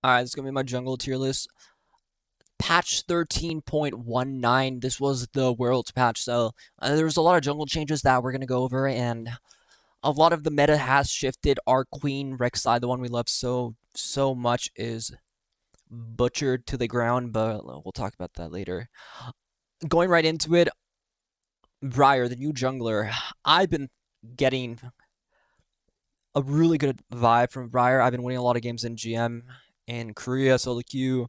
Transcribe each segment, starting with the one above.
Alright, this is going to be my jungle tier list. Patch 13.19, this was the Worlds patch, so there was a lot of jungle changes that we're going to go over, and a lot of the meta has shifted. Our queen, Rek'sai, the one we love so much, is butchered to the ground, but we'll talk about that later. Going right into it, Briar, the new jungler. I've been getting a really good vibe from Briar. I've been winning a lot of games in GM in Korea, solo queue.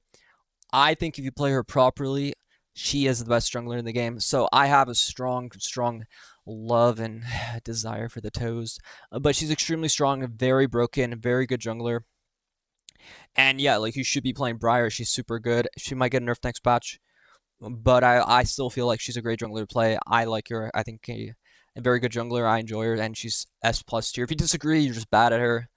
I think if you play her properly, she is the best jungler in the game. So I have a strong love and desire for the toes. But she's extremely strong, very broken, very good jungler. And yeah, like you should be playing Briar. She's super good. She might get nerfed next patch, but I still feel like she's a great jungler to play. I like her. I think a very good jungler. I enjoy her, and she's S plus tier. If you disagree, you're just bad at her.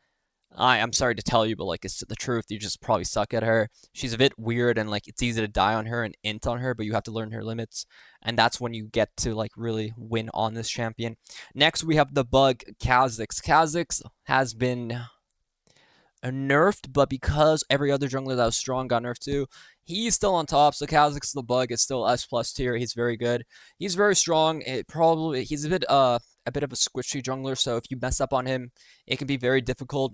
I'm sorry to tell you, but like it's the truth. You just probably suck at her. She's a bit weird, and like it's easy to die on her and int on her, but you have to learn her limits, and that's when you get to like really win on this champion. Next, we have the bug Kha'Zix. Kha'Zix has been nerfed, but because every other jungler that was strong got nerfed too, he's still on top. So Kha'Zix the bug is still S plus tier. He's very good. He's very strong. He's a bit of a squishy jungler. So if you mess up on him, it can be very difficult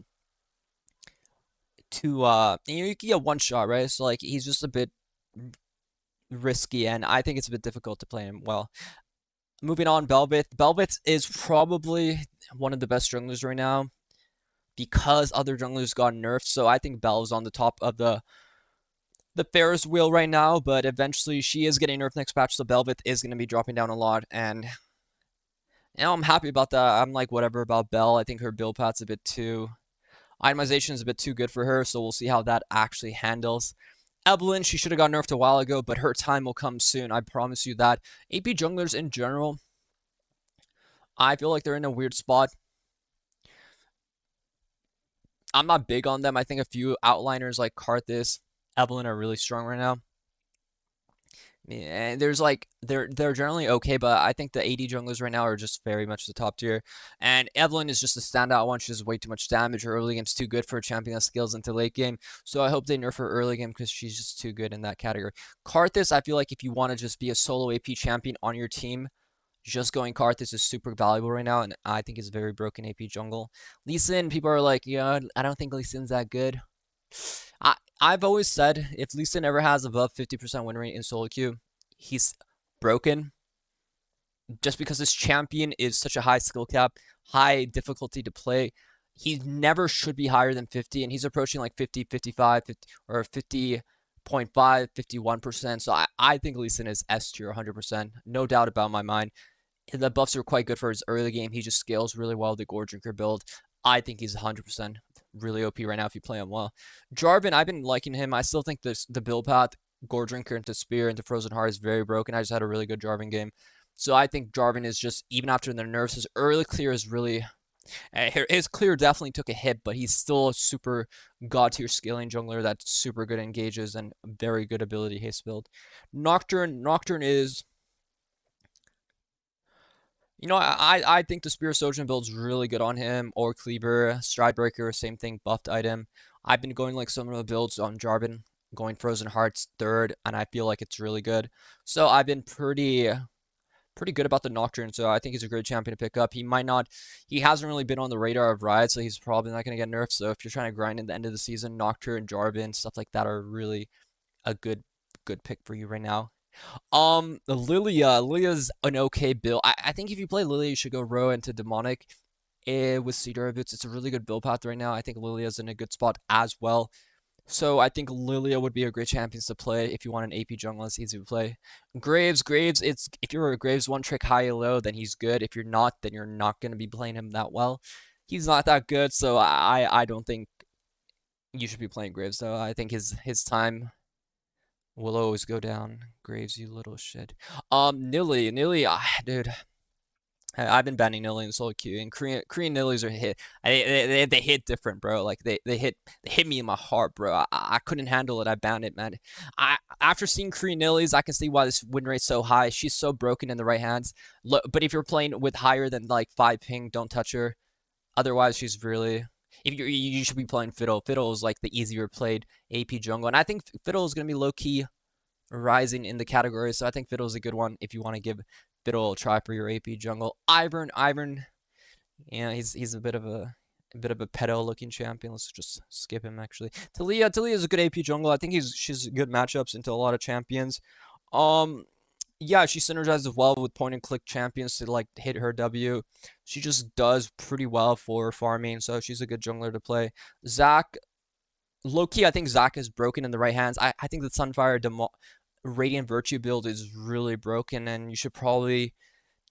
to you can get one shot, right? So like he's just a bit risky, and I think it's a bit difficult to play him well. Moving on, Bel'Veth. Bel'Veth is probably one of the best junglers right now because other junglers got nerfed. So I think Bel's on the top of the Ferris wheel right now, but eventually she is getting nerfed next patch, so Bel'Veth is going to be dropping down a lot, and I'm happy about that. I'm like whatever about Belle. I think her build path's a bit too itemization is a bit too good for her, so we'll see how that actually handles. Evelynn, she should have got nerfed a while ago, but her time will come soon. I promise you that. AP junglers in general, I feel like they're in a weird spot. I'm not big on them. I think a few outliners like Karthus, Evelynn are really strong right now. And there's like they're generally okay, but I think the AD junglers right now are just very much the top tier. And Evelynn is just a standout one. She does way too much damage. Her early game's too good for a champion that scales into late game. So I hope they nerf her early game because she's just too good in that category. Karthus, I feel like if you want to just be a solo AP champion on your team, just going Karthus is super valuable right now, and I think it's very broken AP jungle. Lee Sin, people are like, yeah, I don't think Lee Sin's that good. I've always said if Lee Sin ever has above 50% win rate in solo queue, he's broken. Just because this champion is such a high skill cap, high difficulty to play, he never should be higher than 50, and he's approaching like 50, 55, 50, or 50.5, 51%. So I think Lee Sin is S tier 100%. No doubt about my mind. The buffs are quite good for his early game. He just scales really well the Gore Drinker build. I think he's 100% really OP right now if you play him well. Jarvan, I've been liking him. I still think the build path, Gore Drinker into Spear into Frozen Heart is very broken. I just had a really good Jarvan game. So I think Jarvan is just, even after the nerfs, his early clear is really... His clear definitely took a hit, but he's still a super god tier scaling jungler that's super good engages and very good ability haste build. Nocturne is... You know, I think the Spear Sojourn build's really good on him, or Cleaver, Stridebreaker, same thing, buffed item. I've been going like some of the builds on Jarvan, going Frozen Hearts third, and I feel like it's really good. So I've been pretty good about the Nocturne, so I think he's a great champion to pick up. He hasn't really been on the radar of Riot, so he's probably not going to get nerfed. So if you're trying to grind in the end of the season, Nocturne, Jarvan, stuff like that are really a good pick for you right now. Lilia's an okay build. I think if you play Lilia, you should go Row into Demonic with Cedar Boots. It's a really good build path right now. I think Lilia's in a good spot as well. So I think Lilia would be a great champion to play if you want an AP jungle. It's easy to play. Graves, it's if you're a Graves one trick high low, then he's good. If you're not, then you're not going to be playing him that well. He's not that good, so I don't think you should be playing Graves though. I think his time will always go down. Graves, you little shit. Nilly, dude. I've been banning Nilly in solo queue, and Korean Nillys are hit. They hit different, bro. Like they hit me in my heart, bro. I couldn't handle it. I banned it, man. After seeing Korean Nillys, I can see why this win rate's so high. She's so broken in the right hands. But if you're playing with higher than like 5 ping, don't touch her. Otherwise, she's really if you should be playing Fiddle. Fiddle is like the easier played AP jungle, and I think Fiddle is gonna be low key rising in the category. So I think Fiddle is a good one if you want to give Fiddle a try for your AP jungle. Ivern, yeah, he's a bit of a pedo looking champion. Let's just skip him actually. Talia is a good AP jungle. I think she's good matchups into a lot of champions. Um, yeah, she synergizes well with point and click champions to like hit her W. She just does pretty well for farming, so she's a good jungler to play. Zac, low key, I think Zac is broken in the right hands. I think the Sunfire Radiant Virtue build is really broken, and you should probably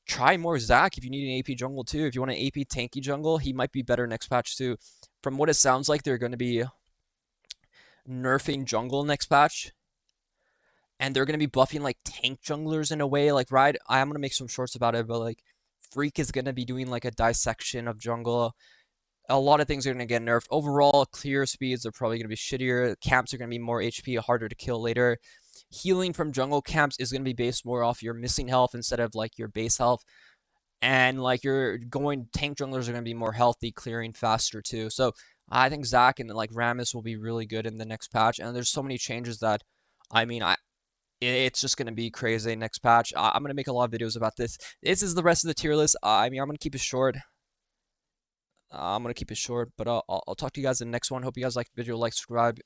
try more Zac if you need an AP jungle too. If you want an AP tanky jungle, he might be better next patch too. From what it sounds like, they're going to be nerfing jungle next patch, and they're going to be buffing like tank junglers in a way. Like, right, I'm going to make some shorts about it, but like Freak is going to be doing like a dissection of jungle. A lot of things are going to get nerfed. Overall, clear speeds are probably going to be shittier. Camps are going to be more HP, harder to kill later. Healing from jungle camps is going to be based more off your missing health instead of like your base health. And like you're going tank junglers are going to be more healthy, clearing faster too. So I think Zac and like Rammus will be really good in the next patch. And there's so many changes that, I mean, it's just going to be crazy next patch. I'm going to make a lot of videos about this. This is the rest of the tier list. I mean, I'm going to keep it short. But I'll talk to you guys in the next one. Hope you guys like the video, like, subscribe.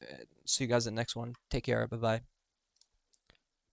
See you guys in the next one. Take care. Bye bye.